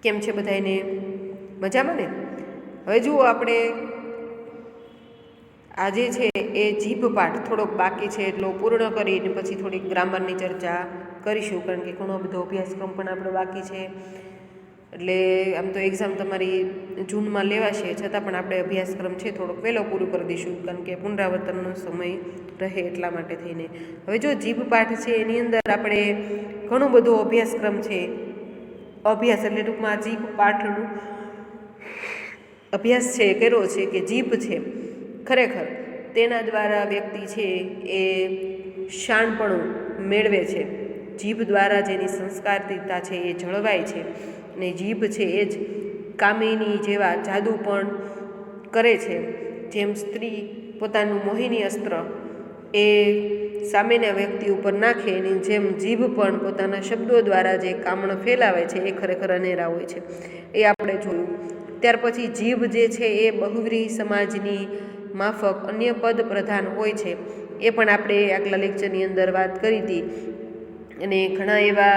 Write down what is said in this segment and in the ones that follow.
કેમ છે બધાને? મજામાં ને? હવે જુઓ, આપણે આજે છે એ જીભ પાઠ થોડોક બાકી છે, એટલો પૂર્ણ કરીને પછી થોડીક ગ્રામરની ચર્ચા કરીશું, કારણ કે ઘણો બધો અભ્યાસક્રમ પણ આપણો બાકી છે. એટલે આમ તો એક્ઝામ તમારી જૂનમાં લેવાશે, છતાં પણ આપણે અભ્યાસક્રમ છે થોડોક વહેલો પૂરું કરી દઈશું, કારણ કે પુનરાવર્તનનો સમય રહે એટલા માટે થઈને. હવે જો જીભ પાઠ છે એની અંદર આપણે ઘણો બધો અભ્યાસક્રમ છે, અભ્યાસ એટલે ટૂંકમાં જીભ પાઠનું અભ્યાસ છે કર્યો છે કે જીભ છે ખરેખર તેના દ્વારા વ્યક્તિ છે એ શાણપણું મેળવે છે. જીભ દ્વારા જેની સંસ્કારિતા છે એ જળવાય છે, અને જીભ છે એ જ કામિની જેવા જાદુ પણ કરે છે. જેમ સ્ત્રી પોતાનું મોહિની અસ્ત્ર એ સામેના વ્યક્તિ ઉપર નાખે, એની જેમ જીભ પણ પોતાના શબ્દો દ્વારા જે કામણ ફેલાવે છે એ ખરેખર અનેરા હોય છે, એ આપણે જોયું. ત્યાર પછી જીભ જે છે એ બહુવ્રીહી સમાજની માફક અન્ય પદ પ્રધાન હોય છે, એ પણ આપણે આગલા લેક્ચરની અંદર વાત કરી હતી. અને ઘણા એવા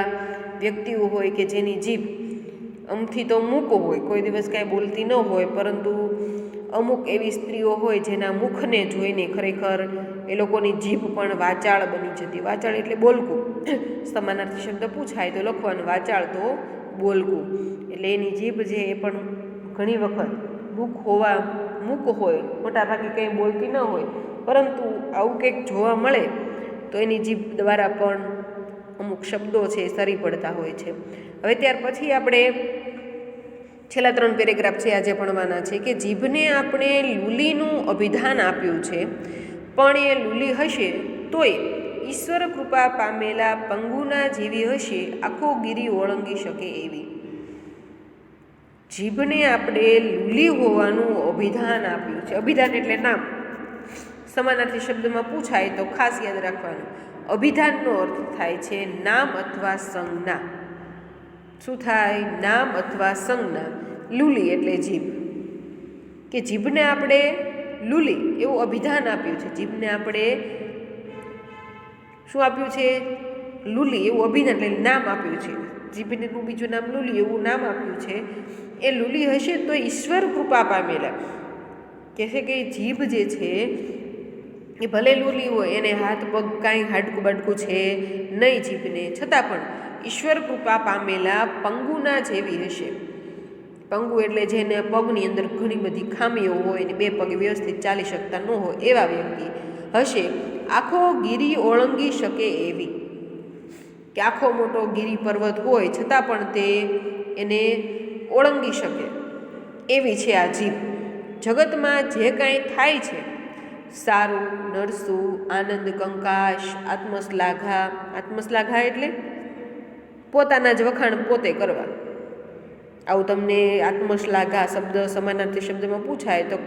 વ્યક્તિઓ હોય કે જેની જીભ અમથી તો મૂકો હોય, કોઈ દિવસ કાંઈ બોલતી ન હોય, પરંતુ અમુક એવી સ્ત્રીઓ હોય જેના મુખને જોઈને ખરેખર એ લોકોની જીભ પણ વાચાળ બની જતી. વાચાળ એટલે બોલકું, સમાનાર્થી શબ્દ પૂછાય તો લખવાનું, વાચાળ તો બોલકું. એટલે એની જીભ છે એ પણ ઘણી વખત મૂક હોય, મોટા ભાગે કંઈ બોલતી ન હોય, પરંતુ આવું કંઈક જોવા મળે તો એની જીભ દ્વારા પણ અમુક શબ્દો છે સરી પડતા હોય છે. હવે ત્યાર પછી આપણે છેલ્લા 3 પેરેગ્રાફ છે આજે ભણવાના છે કે જીભને આપણે લૂલીનું અભિધાન આપ્યું છે, પણ એ લૂલી હશે તોય ઈશ્વર કૃપા પામેલા પંગુના જેવી હશે, આખો ગિરી ઓળંગી શકે એવી. જીભને આપણે લૂલી હોવાનું અભિધાન આપ્યું છે. અભિધાન એટલે નામ. સમાનાર્થી શબ્દમાં પૂછાય તો ખાસ યાદ રાખવાનું, અભિધાનનો અર્થ થાય છે નામ અથવા સંજ્ઞા. શું થાય? નામ અથવા સંજ્ઞા. લૂલી એટલે જીભ. કે જીભને આપણે લૂલી એવું અભિધાન આપ્યું છે. જીભને આપણે શું આપ્યું છે? લૂલી એવું અભિધાન એટલે નામ આપ્યું છે. જીભનું બીજું નામ લૂલી એવું નામ આપ્યું છે. એ લૂલી હશે તો ઈશ્વર કૃપા પામેલા. કહે છે કે જીભ જે છે એ ભલે લૂલી હોય, એને હાથ પગ કાંઈ હાડકું બાડકું છે નહીં જીભને, છતાં પણ ઈશ્વર કૃપા પામેલા પંગુના જેવી હશે. પંગુ એટલે જેને પગની અંદર ઘણી બધી ખામીઓ હોય ને 2 પગે વ્યવસ્થિત ચાલી શકતા ન હોય એવા વ્યક્તિ હશે, આખો ગિરી ઓળંગી શકે એવી. કે આખો મોટો ગિરી પર્વત હોય છતાં પણ તે એને ઓળંગી શકે એવી છે આ જીભ. જગતમાં જે કાંઈ થાય છે, સારું નરસું, આનંદ કંકાશ, આત્મશ્લાઘા. આત્મશ્લાઘા એટલે પોતાના જ વખાણ પોતે કરવા. આવું તમને આત્મશ્લાઘા શબ્દ સમાનાર્થી શબ્દમાં પૂછાય તો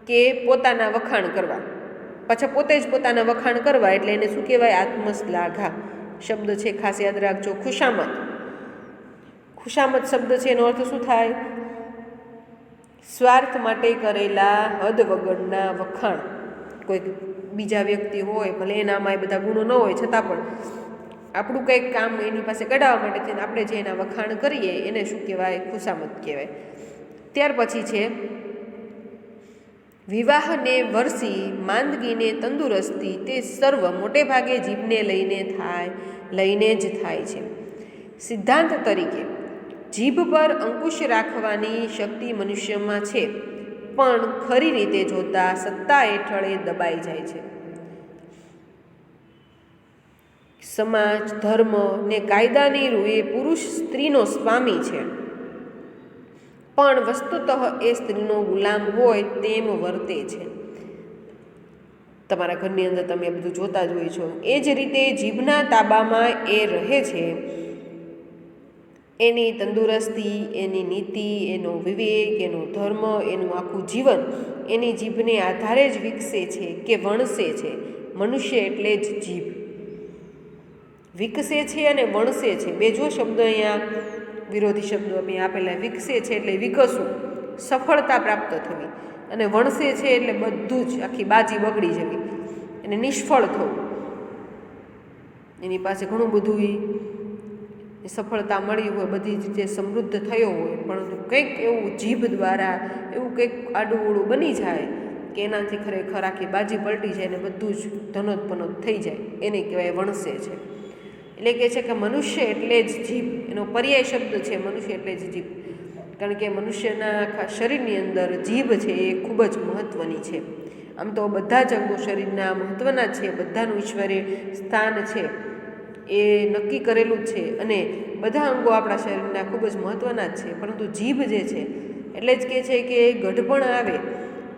કે પોતાના વખાણ કરવા, પાછા પોતે જ પોતાના વખાણ કરવા, એટલે એને શું કહેવાય? આત્મશ્લાઘા શબ્દ છે, ખાસ યાદ રાખજો. ખુશામત. ખુશામત શબ્દ છે એનો અર્થ શું થાય? સ્વાર્થ માટે કરેલા હદ વગરના વખાણ. કોઈ બીજા વ્યક્તિ હોય, ભલે એનામાં એ બધા ગુણો ન હોય, છતાં પણ આપણું કંઈક કામ એની પાસે કઢાવવા માટે થઈને આપણે જે એના વખાણ કરીએ એને શું કહેવાય? ખુશામત કહેવાય. ત્યાર પછી છે વિવાહને વરસી, માંદગીને તંદુરસ્તી, તે સર્વ મોટે ભાગે જીભને લઈને જ થાય છે. સિદ્ધાંત તરીકે જીભ પર અંકુશ રાખવાની શક્તિ મનુષ્યમાં છે, પણ ખરી રીતે જોતા સત્તા હેઠળ એ દબાઈ જાય છે. સમાજ, ધર્મ ને કાયદાની રૂએ પુરુષ સ્ત્રીનો સ્વામી છે, પણ વસ્તુતઃ એ સ્ત્રીનો ગુલામ હોય તેમ વર્તે છે. તમારા ઘરની અંદર તમે એ બધું જોતા જ હોય છો. એ જ રીતે જીભના તાબામાં એ રહે છે. એની તંદુરસ્તી, એની નીતિ, એનો વિવેક, એનો ધર્મ, એનું આખું જીવન એની જીભને આધારે જ વિકસે છે કે વણસે છે. મનુષ્ય એટલે જ જીભ. વિકસે છે અને વણસે છે, બે જો શબ્દ અહીંયા વિરોધી શબ્દો અમે આપેલા. વિકસે છે એટલે વિકસવું, સફળતા પ્રાપ્ત થવી, અને વણસે છે એટલે બધું જ આખી બાજી બગડી જવી, અને નિષ્ફળ થવું. એની પાસે ઘણું બધું સફળતા મળી હોય, બધી જ રીતે સમૃદ્ધ થયો હોય, પરંતુ કંઈક એવું જીભ દ્વારા એવું કંઈક આડુંઅવળું બની જાય કે એનાથી ખરેખર આખી બાજી પલટી જાય ને બધું જ ધનોતપનોત થઈ જાય, એને કહેવાય વણસે છે. એટલે કહે છે કે મનુષ્ય એટલે જ જીભ, એનો પર્યાય શબ્દ છે મનુષ્ય એટલે જ જીભ. કારણ કે મનુષ્યના આખા શરીરની અંદર જીભ છે એ ખૂબ જ મહત્ત્વની છે. આમ તો બધા જ અંગો શરીરના મહત્ત્વના છે, બધાનું ઈશ્વરે સ્થાન છે એ નક્કી કરેલું જ છે, અને બધા અંગો આપણા શરીરના ખૂબ જ મહત્ત્વના જ છે. પરંતુ જીભ જે છે એટલે જ કહે છે કે ગઢપણ આવે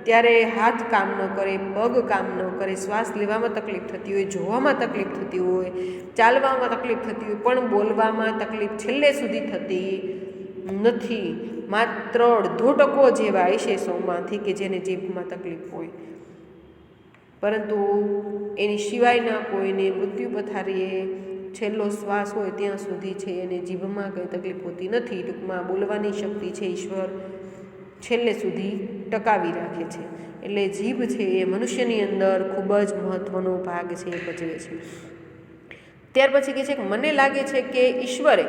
ત્યારે હાથ કામ ન કરે, પગ કામ ન કરે, શ્વાસ લેવામાં તકલીફ થતી હોય, જોવામાં તકલીફ થતી હોય, ચાલવામાં તકલીફ થતી હોય, પણ બોલવામાં તકલીફ છેલ્લે સુધી થતી નથી. માત્ર 0.5% જેવા હશે 100માંથી કે જેને જીભમાં તકલીફ હોય, પરંતુ એની સિવાયના કોઈને મૃત્યુ પથારીએ છેલ્લો શ્વાસ હોય ત્યાં સુધી છે એને જીભમાં કંઈ તકલીફ હોતી નથી. ટૂંકમાં બોલવાની શક્તિ છે ઈશ્વર છેલ્લે સુધી ટકાવી રાખે છે. એટલે જીભ છે એ મનુષ્યની અંદર ખૂબ જ મહત્ત્વનો ભાગ છે એ ભજવે છે. ત્યાર પછી કહે છે કે મને લાગે છે કે ઈશ્વરે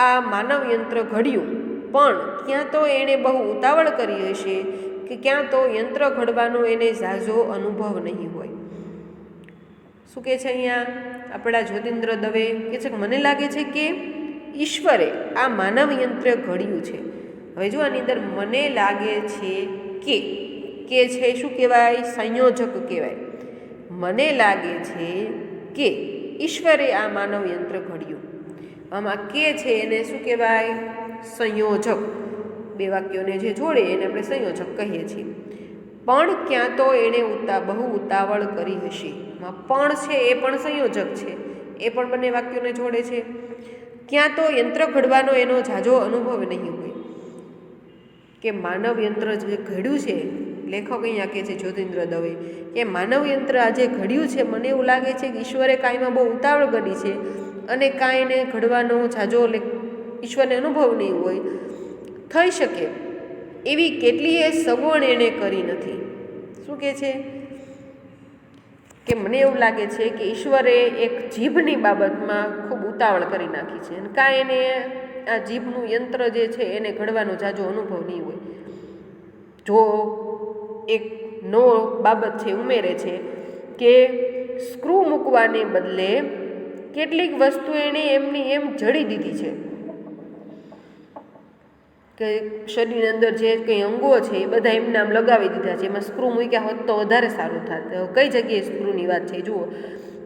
આ માનવ યંત્ર ઘડ્યું, પણ ક્યાં તો એણે બહુ ઉતાવળ કરી હશે કે ક્યાં તો યંત્ર ઘડવાનો એને ઝાઝો અનુભવ નહીં હોય. શું કહે છે અહીંયા આપણા જ્યોતિન્દ્ર દવે? કહે છે કે મને લાગે છે કે ઈશ્વરે આ માનવ યંત્ર ઘડ્યું છે. હવે જો આની અંદર મને લાગે છે કે છે શું કહેવાય? સંયોજક કહેવાય. મને લાગે છે કે ઈશ્વરે આ માનવ યંત્ર ઘડ્યું. આમાં કે છે એને શું કહેવાય? સંયોજક. બે વાક્યોને જે જોડે એને આપણે સંયોજક કહીએ છીએ. પણ ક્યાં તો એણે બહુ ઉતાવળ કરી હશે. પણ છે એ પણ સંયોજક છે, એ પણ બંને વાક્યોને જોડે છે. ક્યાં તો યંત્ર ઘડવાનો એનો ઝાઝો અનુભવ નહીં હોય. કે માનવ યંત્ર જે ઘડ્યું છે, લેખક અહીંયા કહે છે જ્યોતિન્દ્ર દવે કે માનવ યંત્ર આજે ઘડ્યું છે, મને એવું લાગે છે કે ઈશ્વરે કાંઈમાં બહુ ઉતાવળ કરી છે અને કાંઈ એને ઘડવાનો ઝાઝો ઈશ્વરને અનુભવ નહીં હોય. થઈ શકે એવી કેટલીય સગવડ એણે કરી નથી. શું કહે છે કે મને એવું લાગે છે કે ઈશ્વરે એક જીભની બાબતમાં ખૂબ ઉતાવળ કરી નાખી છે, અને કાંઈ એને આ જીભનું યંત્ર જે છે એને ઘડવાનો ઝાઝો અનુભવ નહીં હોય. જો એક નો બાબત છે ઉમેરે છે કે સ્ક્રૂ મૂકવાને બદલે કેટલીક વસ્તુ એણે એમની એમ જડી દીધી છે, કે શરીરની અંદર જે કંઈ અંગો છે એ બધા એમને આમ લગાવી દીધા છે, એમાં સ્ક્રૂ મૂક્યા હોત તો વધારે સારું થાત. કઈ જગ્યાએ સ્ક્રૂની વાત છે? જુઓ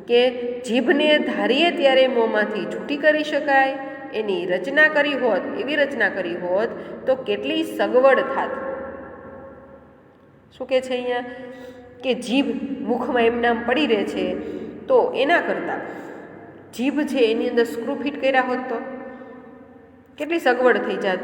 કે જીભને ધારીએ ત્યારે મોંમાંથી છૂટી કરી શકાય, એની રચના કરી હોત, એવી રચના કરી હોત તો કેટલી સગવડ થાત. શું કહે છે અહીંયા કે જીભ મુખમાં એમનામ પડી રહે છે, તો એના કરતાં જીભ છે એની અંદર સ્ક્રૂ ફિટ કર્યા હોત તો કેટલી સગવડ થઈ જાત.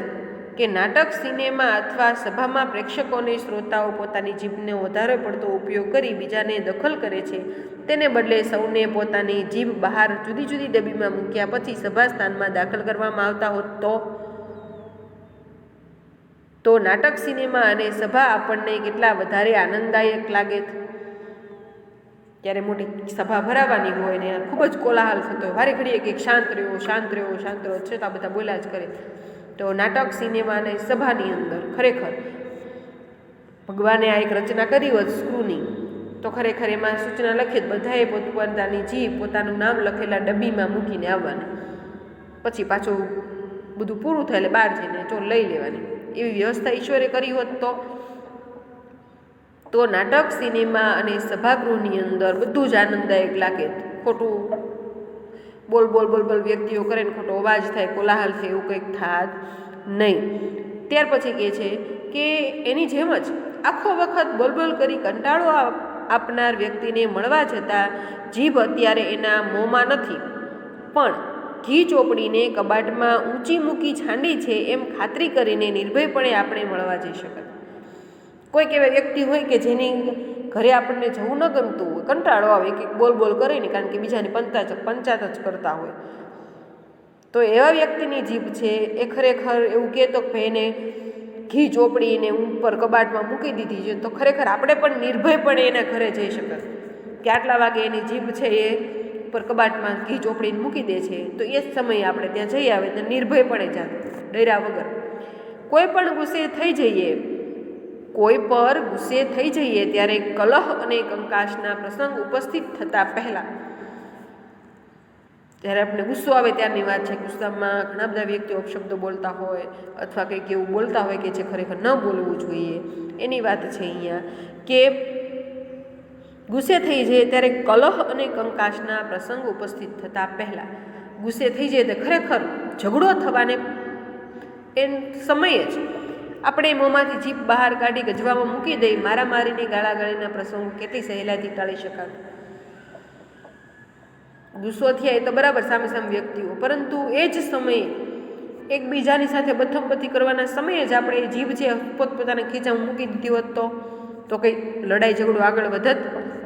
કે નાટક, સિનેમા અથવા સભામાં પ્રેક્ષકોને શ્રોતાઓ પોતાની જીભને વધારે પડતો ઉપયોગ કરી બીજાને દખલ કરે છે, તેને બદલે સૌને પોતાની જીભ બહાર જુદી જુદી ડબ્બીમાં મૂક્યા પછી સભા સ્થાનમાં દાખલ કરવામાં આવતા હોત તો નાટક, સિનેમા અને સભા આપણને કેટલા વધારે આનંદદાયક લાગે. ત્યારે મોટી સભા ભરાવાની હોય ને ખૂબ જ કોલાહલ થતો હોય, વારે ઘડીએ કંઈક શાંત રહ્યો છતાં બધા બોલ્યા જ કરે. તો નાટક, સિનેમા અને સભાની અંદર ખરેખર ભગવાને આ એક રચના કરી હોત સ્ક્રૂની, તો ખરેખર એમાં સૂચના લખી બધાએ પોતપોતાની જીભ પોતાનું નામ લખેલા ડબ્બીમાં મૂકીને આવવાની, પછી પાછું બધું પૂરું થાય એટલે બહાર જઈને ચોર લઈ લેવાની. એવી વ્યવસ્થા ઈશ્વરે કરી હોત તો નાટક, સિનેમા અને સભાગૃહની અંદર બધું જ આનંદદાયક લાગે. ખોટું બોલ વ્યક્તિઓ કરે ને ખોટો અવાજ થાય, કોલાહલ થાય, એવું કંઈક થાત નહીં. ત્યાર પછી કહે છે કે એની જેમ જ આખો વખત બોલ કરી કંટાળો આપનાર વ્યક્તિને મળવા જતાં જીભ અત્યારે એના મોંમાં નથી, પણ ઘી ચોપડીને કબાટમાં ઊંચી મૂકી છાંડી છે એમ ખાતરી કરીને નિર્ભયપણે આપણે મળવા જઈ શકત. કોઈક એવા વ્યક્તિ હોય કે જેની ઘરે આપણને જવું ન ગમતું હોય, કંટાળો આવે, કંઈક બોલ કરે ને, કારણ કે બીજાની પંચાત જ કરતા હોય, તો એવા વ્યક્તિની જીભ છે એ ખરેખર એવું કહેતો કે એને ઘી ચોપડીને ઉપર કબાટમાં મૂકી દીધી છે, તો ખરેખર આપણે પણ નિર્ભયપણે એના ઘરે જઈ શકત કે આટલા વાગે એની જીભ છે એ ઉપર કબાટમાં ઘી ચોપડીને મૂકી દે છે, તો એ જ સમયે આપણે ત્યાં જઈ આવે તો નિર્ભયપણે જાત ડર્યા વગર કોઈ પણ ગુસ્સે થઈ જઈએ, કોઈ પર ગુસ્સે થઈ જઈએ ત્યારે કલહ અને કંકાસના પ્રસંગ ઉપસ્થિત થતાં પહેલાં, જ્યારે આપણે ગુસ્સો આવે ત્યારની વાત છે. ગુસ્સામાં ઘણા બધા વ્યક્તિઓ અપશબ્દો બોલતા હોય અથવા કંઈક એવું બોલતા હોય કે જે ખરેખર ન બોલવું જોઈએ, એની વાત છે અહીંયા કે ગુસ્સે થઈ જાય ત્યારે કલહ અને કંકાસના પ્રસંગ ઉપસ્થિત થતાં પહેલાં, ગુસ્સે થઈ જાય તો ખરેખર ઝઘડો થવાને એ સમયે જ આપણે મોંમાંથી જીભ બહાર કાઢી ગજવામાં મૂકી દઈ મારામારીની ગાળાગાળીના પ્રસંગો કેટલી સહેલાઈથી ટાળી શકાય. ગુસ્સો થયા એ તો બરાબર સામે સામે વ્યક્તિઓ, પરંતુ એ જ સમયે એકબીજાની સાથે બથમબથી કરવાના સમયે જ આપણે એ જીભ છે પોતપોતાના ખીચામાં મૂકી દીધી હોત તો કંઈ લડાઈ ઝઘડો આગળ વધત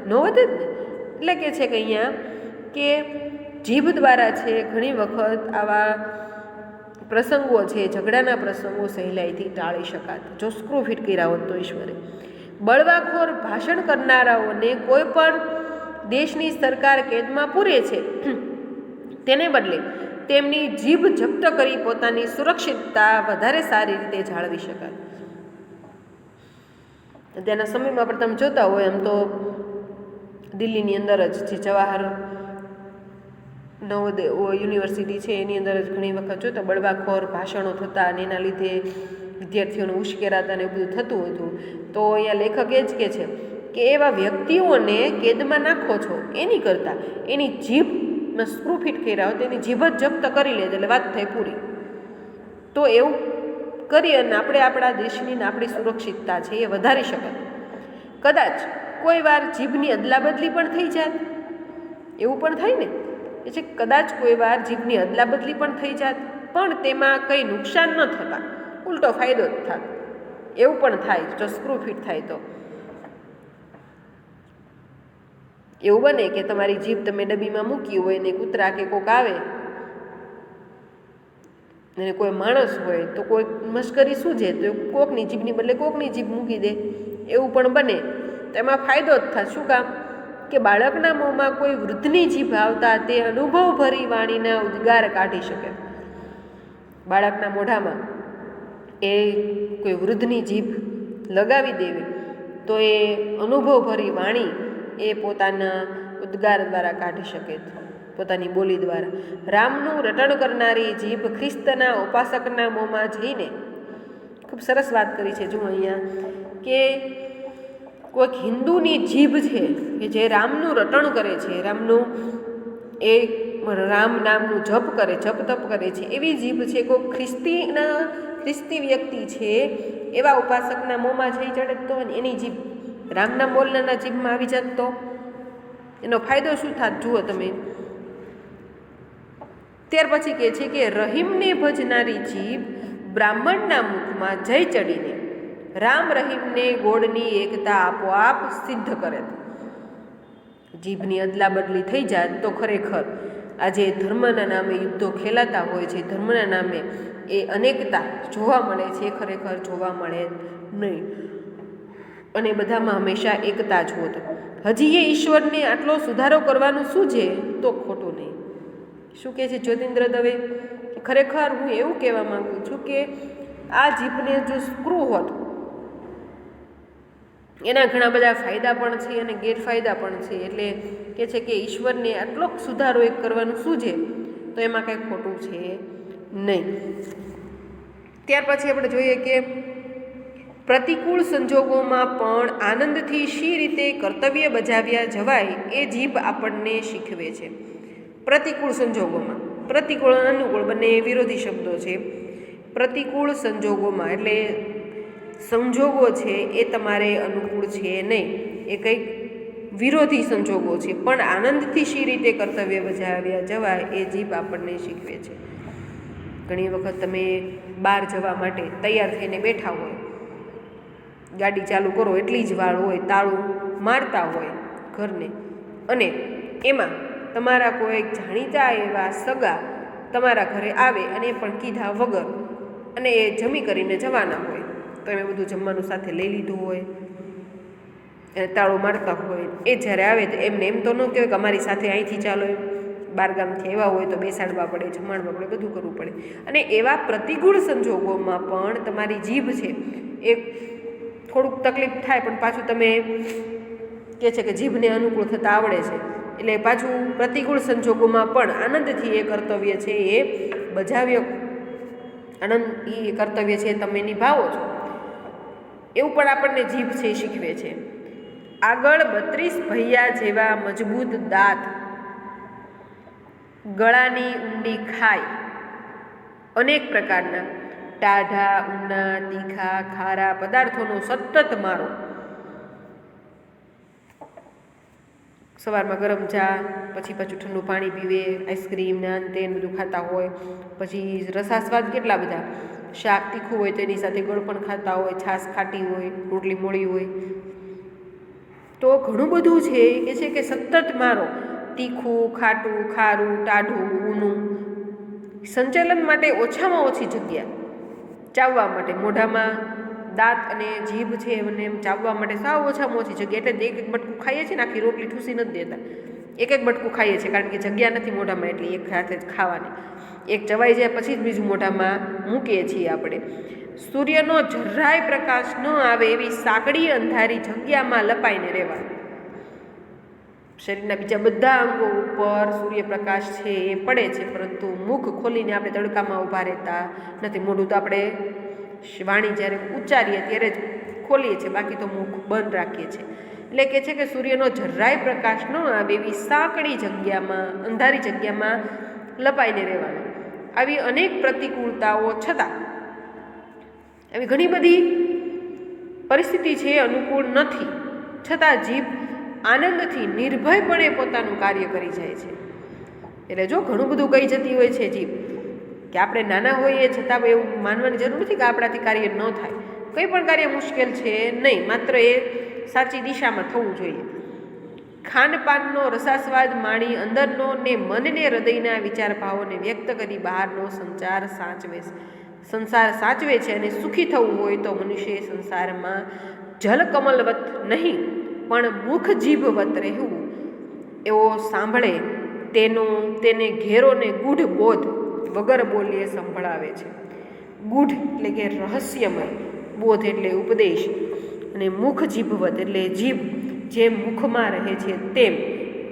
ન વધત ને. એટલે કે છે કે અહીંયા કે જીભ દ્વારા છે ઘણી વખત આવા પ્રસંગો છે, ઝઘડાના પ્રસંગો સહેલાઈથી ટાળી શકાત જો સ્ક્રૂ ફિટ કર્યા હોત તો ઈશ્વરે. બળવાખોર ભાષણ કરનારાઓને કોઈ પણ દેશની સરકાર કેદમાં પૂરે છે, તેને બદલે તેમની જીભ જપ્ત કરી પોતાની સુરક્ષિતતા વધારે સારી રીતે જાળવી શકાય. અત્યારના સમયમાં પણ તમે જોતા હોય, એમ તો દિલ્હીની અંદર જ જે જવાહર નવોદય યુનિવર્સિટી છે એની અંદર જ ઘણી વખત જોતા બળવાખોર ભાષણો થતા અને એના લીધે વિદ્યાર્થીઓને ઉશ્કેરાતા ને એવું બધું થતું હતું. તો અહીંયા લેખક એ જ કહે છે કે એવા વ્યક્તિઓને કેદમાં નાખો છો એની કરતાં એની જીભમાં સ્ક્રૂ ફિટ કર્યા હોય તો એની જીભ જ જપ્ત કરી લે એટલે વાત થઈ પૂરી. તો એવું કરી અને આપણે આપણા દેશની ને આપણી સુરક્ષિતતા છે એ વધારી શકાય. કદાચ કોઈ વાર જીભની અદલાબદલી પણ થઈ જાત, એવું પણ થાય ને એ છે કદાચ કોઈ વાર જીભની અદલાબદલી પણ થઈ જાત પણ તેમાં કંઈ નુકસાન ન થતાં ઉલટો ફાયદો જ થાત, એવું પણ થાય જો સ્ક્રૂ ફિટ થાય તો. એવું બને કે તમારી જીભ તમે ડબ્બીમાં મૂકી હોય ને કૂતરા કે કોક આવે અને કોઈ માણસ હોય તો કોઈ મશ્કરી સૂઝે તો કોકની જીભની બદલે કોકની જીભ મૂકી દે, એવું પણ બને. તો એમાં ફાયદો જ થાય. શું કામ કે બાળકના મોંમાં કોઈ વૃદ્ધની જીભ આવતા તે અનુભવભરી વાણીના ઉદ્ગાર કાઢી શકે. બાળકના મોઢામાં એ કોઈ વૃદ્ધની જીભ લગાવી દેવી તો એ અનુભવભરી વાણી એ પોતાના ઉદ્ગાર દ્વારા કાઢી શકે, પોતાની બોલી દ્વારા. રામનું રટણ કરનારી જીભ ખ્રિસ્તના ઉપાસકના મોંમાં જઈને, ખૂબ સરસ વાત કરી છે. જો અહીંયા કે કોઈક હિન્દુની જીભ છે કે જે રામનું રટણ કરે છે, રામનું એ રામ નામનું જપ કરે, જપ તપ કરે છે, એવી જીભ છે કોઈ ખ્રિસ્તી વ્યક્તિ છે એવા ઉપાસકના મોંમાં જઈ ચડે તો એની જીભ રામના બોલનારના જીભમાં આવી જાત તો એનો ફાયદો શું થાત જુઓ તમે. ત્યાર પછી કહે છે કે રહીમને ભજનારી જીભ બ્રાહ્મણના મુખમાં જઈ ચડીને રામ રહીમને ગોળની એકતા આપોઆપ સિદ્ધ કરે. જીભની અદલા બદલી થઈ જાય તો ખરેખર આજે ધર્મના નામે યુદ્ધો ખેલાતા હોય છે, ધર્મના નામે એ અનેકતા જોવા મળે છે, ખરેખર જોવા મળે નહીં. અને બધામાં હંમેશા એકતા જ હોત. હજી એ ઈશ્વરને આટલો સુધારો કરવાનું શું છે તો ખોટું નહીં. શું કહે છે જ્યોતિન્દ્ર દવે? ખરેખર હું એવું કહેવા માગું છું કે આ જીભને જો સ્ક્રૂ હોત, એના ઘણા બધા ફાયદા પણ છે અને ગેરફાયદા પણ છે. એટલે કે છે કે ઈશ્વરને આટલો સુધારો એક કરવાનું શું છે તો એમાં કંઈ ખોટું છે નહીં. ત્યાર પછી આપણે જોઈએ કે પ્રતિકૂળ સંજોગોમાં પણ આનંદથી શી રીતે કર્તવ્ય બજાવ્યા જવાય એ જીભ આપણને શીખવે છે. પ્રતિકૂળ સંજોગોમાં, પ્રતિકૂળ અને અનુકૂળ બંને વિરોધી શબ્દો છે. પ્રતિકૂળ સંજોગોમાં એટલે સંજોગો છે એ તમારે અનુકૂળ છે નહીં, એ કંઈક વિરોધી સંજોગો છે, પણ આનંદથી શી રીતે કર્તવ્ય બજાવ્યા જવાય એ જીભ આપણને શીખવે છે. ઘણી વખત તમે બહાર જવા માટે તૈયાર થઈને બેઠા હોય, ગાડી ચાલુ કરો એટલી જ વાર હોય, તાળું મારતા હોય ઘરને, અને એમાં તમારા કોઈ જાણીતા એવા સગા તમારા ઘરે આવે અને એ પણ કીધા વગર, અને એ જમી કરીને જવાના હોય તો એમે બધું જમવાનું સાથે લઈ લીધું હોય, તાળું મારતા હોય એ જ્યારે આવે તો એમને એમ તો ન કહેવાય કે અમારી સાથે અહીંથી ચાલો, એમ બારગામથી એવા હોય તો બેસાડવા પડે, જમાડવા પડે, બધું કરવું પડે. અને એવા પ્રતિકૂળ સંજોગોમાં પણ તમારી જીભ છે એ થોડુંક તકલીફ થાય, પણ પાછું તમે કહે છે કે જીભને અનુકૂળ થતાં આવડે છે, એટલે પાછું પ્રતિકૂળ સંજોગોમાં પણ આનંદથી એ કર્તવ્ય છે એ બજાવ્યો, આનંદ એ કર્તવ્ય છે તમે નિભાવો છો, એવું પણ આપણને જીભ છે એ શીખવે છે. આગળ 32 ભૈયા જેવા મજબૂત દાંત, ગળાની ઊંડી ખાઈ, અનેક પ્રકારના ટાઢા, ઊના, તીખા, ખારા પદાર્થોનો સતત મારો, સવારમાં ગરમ ચા, પછી પાછું ઠંડુ પાણી પીવે, આઈસ્ક્રીમ ને અંતે બધું ખાતા હોય, પછી રસાસ્વાદ કેટલા બધા, શાક તીખું હોય તો એની સાથે ગળ પણ ખાતા હોય, છાશ ખાટી હોય, રોટલી મોળી હોય, તો ઘણું બધું છે કે સતત મારો, તીખું, ખાટું, ખારું, ટાઢું, ઊનું, સંચાલન માટે ઓછામાં ઓછી જગ્યા, ચાવવા માટે મોઢામાં દાંત અને જીભ છે અને એમ ચાવવા માટે સાવ ઓછામાં ઓછી જગ્યા, એટલે એક એક બટકું ખાઈએ છીએ ને આખી રોટલી ઠૂસી નથી દેતા, એક એક બટકું ખાઈએ છીએ કારણ કે જગ્યા નથી મોઢામાં, એટલે એક હાથે જ ખાવાની, એક ચવાઈ જાય પછી જ બીજું મોઢામાં મૂકીએ છીએ આપણે. સૂર્યનો જરાય પ્રકાશ ન આવે એવી સાંકડી અંધારી જગ્યામાં લપાઈને રહેવાનું. શરીરના બીજા બધા અંગો ઉપર સૂર્યપ્રકાશ છે એ પડે છે, પરંતુ મુખ ખોલીને આપણે તડકામાં ઊભા રહેતા નથી. મોઢું તો આપણે વાણી જ્યારે ઉચ્ચારીએ ત્યારે જ ખોલીએ છીએ, બાકી તો મુખ બંધ રાખીએ છીએ. એટલે કે છે કે સૂર્યનો જરાય પ્રકાશ ન આવે એવી સાંકડી જગ્યામાં, અંધારી જગ્યામાં લપાઈને રહેવાનું. આવી અનેક પ્રતિકૂળતાઓ છતાં, આવી ઘણી બધી પરિસ્થિતિ છે અનુકૂળ નથી, છતાં જીભ આનંદથી નિર્ભયપણે પોતાનું કાર્ય કરી જાય છે. એટલે જો ઘણું બધું કહી જતી હોય છે જીભ, કે આપણે નાના હોઈએ છતાં એવું માનવાની જરૂર નથી કે આપણાથી કાર્ય ન થાય. કંઈ પણ કાર્ય મુશ્કેલ છે નહીં, માત્ર એ સાચી દિશામાં થવું જોઈએ. ખાનપાનનો રસાસ્વાદ માણી અંદરનો ને મનને હૃદયના વિચાર ભાવોને વ્યક્ત કરી બહારનો સંસાર સાચવે છે. અને સુખી થવું હોય તો મનુષ્ય સંસારમાં જલકમલવત નહીં પણ મુખ જીભવત રહેવું, એવો સાંભળે તેને ઘેરો ને ગૂઢ બોધ વગર બોલીએ સંભળાવે છે. ગૂઢ એટલે કે રહસ્યમય, બોધ એટલે ઉપદેશ, અને મુખ જીભવત એટલે જીભ જેમ મુખમાં રહે છે તેમ,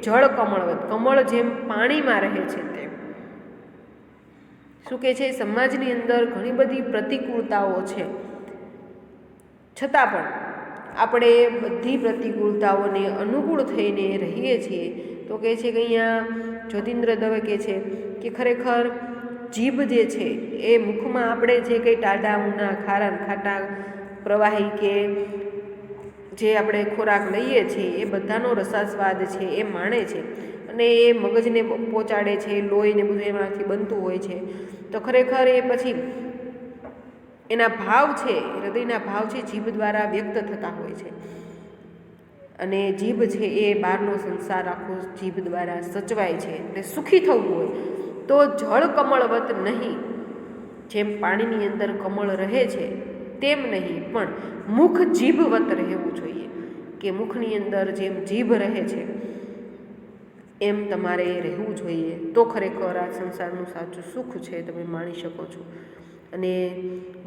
જળ કમળવત કમળ જેમ પાણીમાં રહે છે તેમ. શું કહે છે? સમાજની અંદર ઘણી બધી પ્રતિકૂળતાઓ છે, છતાં પણ આપણે બધી પ્રતિકૂળતાઓને અનુકૂળ થઈને રહીએ છીએ. તો કહે છે કે અહીંયા જ્યોતિન્દ્ર દવે કહે છે કે ખરેખર જીભ જે છે એ મુખમાં આપણે જે કંઈ ટાઢા, ઊના, ખારા, ખાટા, પ્રવાહી કે જે આપણે ખોરાક લઈએ છીએ એ બધાનો રસાસ્વાદ છે એ માણે છે, અને એ મગજને પહોંચાડે છે, લોહીને બધું એમાંથી બનતું હોય છે. તો ખરેખર એ પછી એના ભાવ છે, હૃદયના ભાવ છે, જીભ દ્વારા વ્યક્ત થતા હોય છે. અને જીભ છે એ બહારનો સંસાર આખો જીભ દ્વારા સચવાય છે. એટલે સુખી થવું હોય તો જળ કમળવત નહીં, જેમ પાણીની અંદર કમળ રહે છે તેમ નહીં, પણ મુખ જીભવત રહેવું જોઈએ, કે મુખની અંદર જેમ જીભ રહે છે એમ તમારે રહેવું જોઈએ. તો ખરેખર આ સંસારનું સાચું સુખ છે તમે માણી શકો છો. અને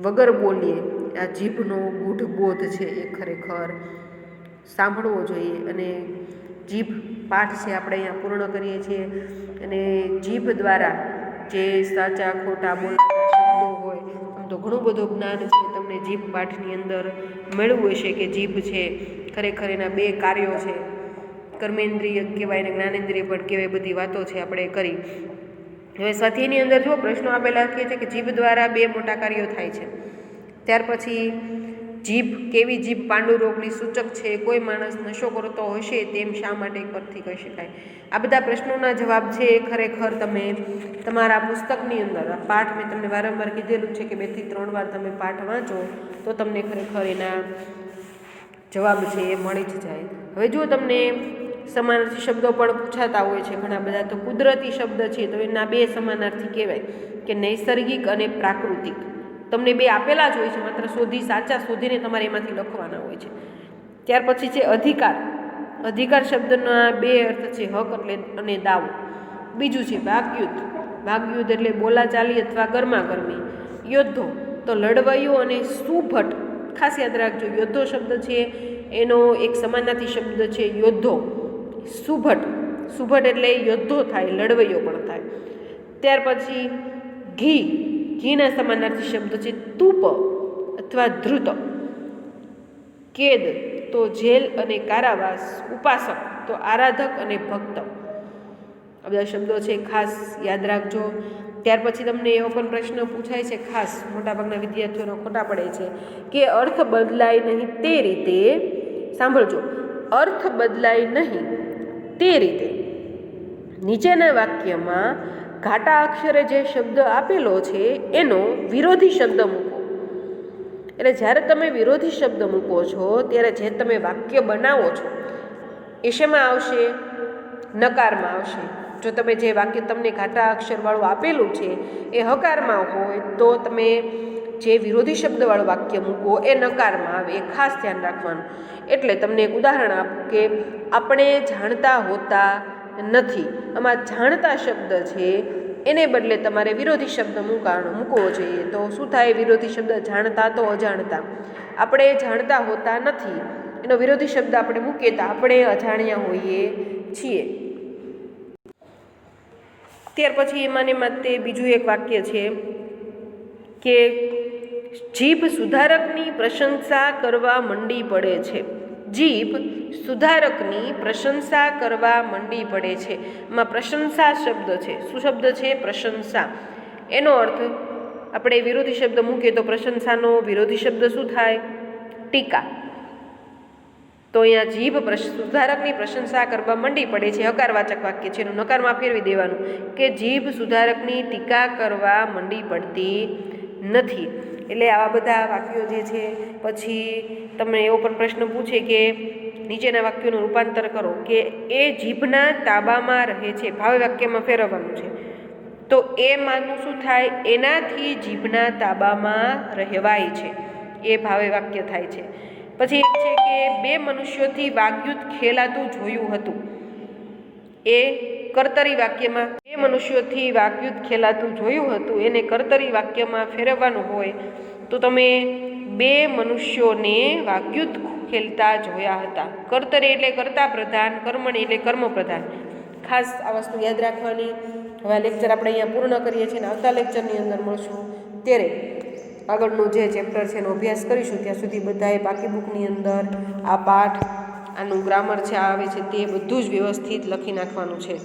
વગર બોલીએ આ જીભનો ગૂઢ બોધ છે એ ખરેખર સાંભળવો જોઈએ. અને જીભ પાઠ છે આપણે અહીંયા પૂર્ણ કરીએ છીએ. અને જીભ દ્વારા જે સાચા ખોટા બોલવાના શબ્દો હોય, આમ તો ઘણું બધું જ્ઞાન છે તમને જીભ પાઠની અંદર મળ્યું હશે, કે જીભ છે ખરેખર એના 2 કાર્યો છે, કર્મેન્દ્રિય કહેવાય ને જ્ઞાનેન્દ્રિય પણ કહેવાય. બધી વાતો છે આપણે કરી. હવે સ્વાધ્યાયની અંદર જો પ્રશ્નો આપેલા છે કે જીભ દ્વારા 2 મોટા કાર્યો થાય છે. ત્યાર પછી જીભ, કેવી જીભ પાંડુ રોગની સૂચક છે, કોઈ માણસ નશો કરતો હશે તેમ શા માટે પરથી કહી શકાય. આ બધા પ્રશ્નોના જવાબ છે એ ખરેખર તમે તમારા પુસ્તકની અંદર, આ પાઠ મેં તમને વારંવાર કીધેલું છે કે 2 થી 3 વાર તમે પાઠ વાંચો તો તમને ખરેખર એના જવાબ છે એ મળી જ જાય. હવે જો તમને સમાનાર્થી શબ્દો પણ પૂછાતા હોય છે ઘણા બધા, તો કુદરતી શબ્દ છે તો એના 2 સમાનાર્થી કહેવાય, કે નૈસર્ગિક અને પ્રાકૃતિક. તમને 2 આપેલા જ હોય છે, માત્ર સાચા શોધીને તમારે એમાંથી લખવાના હોય છે. ત્યાર પછી છે અધિકાર. અધિકાર શબ્દના બે અર્થ છે, હક એટલે અને દાવો. બીજું છે વાગયુદ્ધ. વાગયુદ્ધ એટલે બોલાચાલી અથવા ગરમાગરમી. યોદ્ધો તો લડવૈયો અને સુભટ. ખાસ યાદ રાખજો, યોદ્ધો શબ્દ છે એનો એક સમાનાર્થી શબ્દ છે યોદ્ધો. સુભટ, સુભટ એટલે યોદ્ધો થાય, લડવૈયો પણ થાય. ત્યાર પછી ઘી. ઘીના સમાનાર્થી શબ્દ છે તૂપ અથવા ધ્રુત. કેદ તો જેલ અને કારાવાસ. ઉપાસક તો આરાધક અને ભક્ત. આ બધા શબ્દો છે, ખાસ યાદ રાખજો. ત્યાર પછી તમને એવો પણ પ્રશ્ન પૂછાય છે, ખાસ મોટાભાગના વિદ્યાર્થીઓનો ખોટા પડે છે, કે અર્થ બદલાય નહીં તે રીતે. સાંભળજો, અર્થ બદલાય નહીં તે રીતે નીચેના વાક્યમાં ઘાટા અક્ષરે જે શબ્દ આપેલો છે એનો વિરોધી શબ્દ મૂકો. એટલે જ્યારે તમે વિરોધી શબ્દ મૂકો છો ત્યારે જે તમે વાક્ય બનાવો છો એ શેમાં આવશે? નકારમાં આવશે. જો તમે જે વાક્ય તમને ઘાટા અક્ષરવાળું આપેલું છે એ હકારમાં હોય તો તમે જે વિરોધી શબ્દવાળું વાક્ય મૂકો એ નકારમાં આવે. એ ખાસ ધ્યાન રાખવાનું. એટલે તમને એક ઉદાહરણ આપું કે આપણે જાણતા હોતા નથી. આમાં જાણતા શબ્દ છે એને બદલે તમારે વિરોધી શબ્દ મૂકવો જોઈએ. તો શું થાય? વિરોધી શબ્દ જાણતા તો અજાણતા. આપણે જાણતા હોતા નથી એનો વિરોધી શબ્દ આપણે મૂકીએ તો આપણે અજાણ્યા હોઈએ છીએ. ત્યાર પછી એમાંને માટે બીજું એક વાક્ય છે કે જીભ સુધારકની પ્રશંસા કરવા મંડી પડે છે. જીભ સુધારકની પ્રશંસા કરવા મંડી પડે છે. એમાં પ્રશંસા શબ્દ છે. શું શબ્દ છે? પ્રશંસા. એનો અર્થ આપણે વિરોધી શબ્દ મૂકીએ તો પ્રશંસાનો વિરોધી શબ્દ શું થાય? ટીકા. તો અહીંયા જીભ સુધારકની પ્રશંસા કરવા મંડી પડે છે. હકારવાચક વાક્ય છે, એનું નકારમાં ફેરવી દેવાનું કે જીભ સુધારકની ટીકા કરવા મંડી પડતી નથી. એટલે આવા બધા વાક્યો જે છે. પછી તમને એવો પણ પ્રશ્ન પૂછે કે નીચેના વાક્યોનું રૂપાંતર કરો કે એ જીભના તાબામાં રહે છે. ભાવે વાક્યમાં ફેરવવાનું છે. તો એ માનું શું થાય? એનાથી જીભના તાબામાં રહેવાય છે. એ ભાવે વાક્ય થાય છે. પછી એક છે કે બે મનુષ્યોથી વાગયુદ્ધ ખેલાતું જોયું હતું. એ કર્તરી વાક્યમાં બે મનુષ્યોથી વાગયુદ્ધ ખેલાતું જોયું હતું એને કર્તરી વાક્યમાં ફેરવવાનું હોય તો તમે બે મનુષ્યોને વાગયુદ્ધ ખેલતા જોયા હતા. કર્તરી એટલે કર્તા પ્રધાન, કર્મણી એટલે કર્મ પ્રધાન. ખાસ આ વસ્તુ યાદ રાખવાની. હવે આ લેક્ચર આપણે અહીંયા પૂર્ણ કરીએ છીએ અને આવતા લેક્ચરની અંદર મળશું ત્યારે આગળનું જે ચેપ્ટર છે એનો અભ્યાસ કરીશું. ત્યાં સુધી બધાએ બાકી બુકની અંદર આ પાઠ, આનું ગ્રામર છે આવે છે તે બધું જ વ્યવસ્થિત લખી નાખવાનું છે.